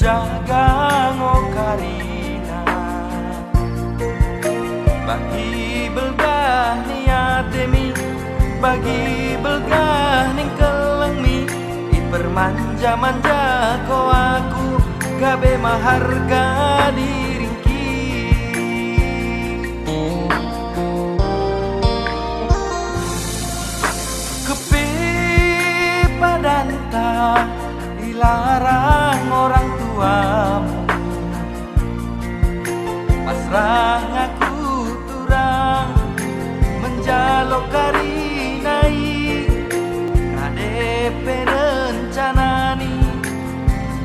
jaga ngokarina bagi belgah niatemi bagi belgah ning kelengmi ipermanja-manja ko aku gabe maharga diringki kepi padanta dilarang orang tuamu pasrah ngaku turang menjalok karinai kadepe rencanani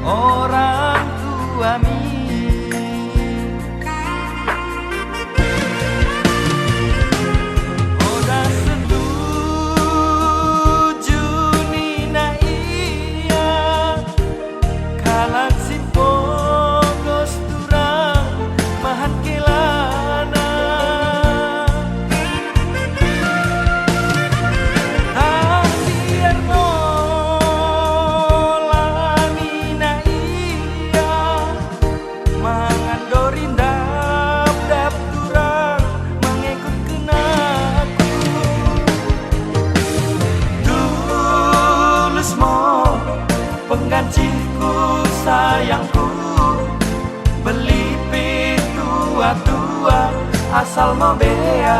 orang tuami oda setuju nina iya kalak simpogos turang mahan kelana takdir nolani na iya mangandorin dap turang mengikut kenaku tulus mo pengganciku sayangku beli tua asal mau bea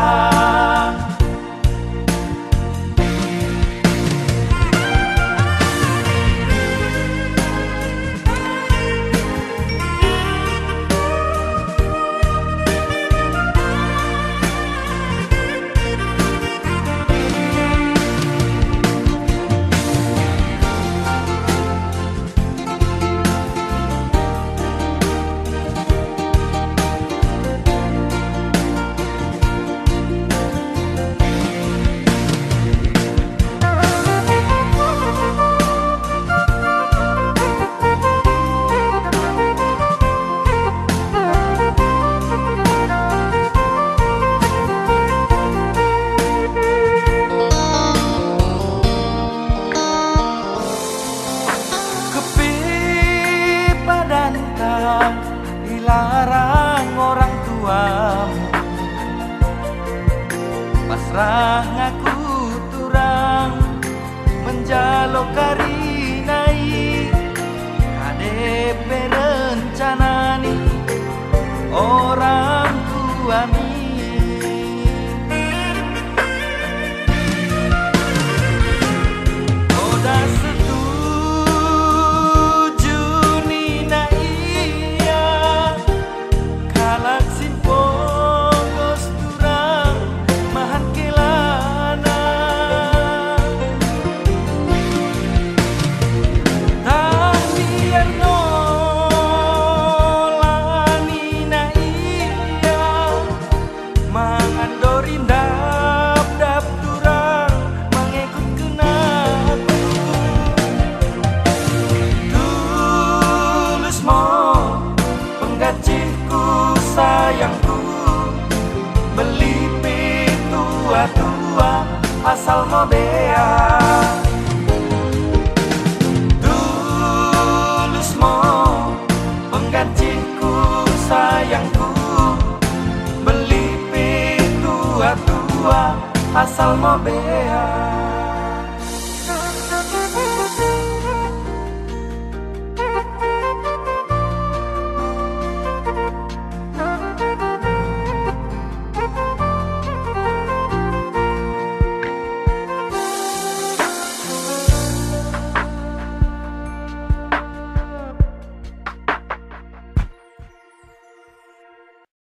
dilarang orang tuamu pasrah ngaku turang menjalok karinai kadepe rencanani orang tuami oda sayangku beli tua asal mau bea tulus mo pengganciku sayangku beli tua asal mau bea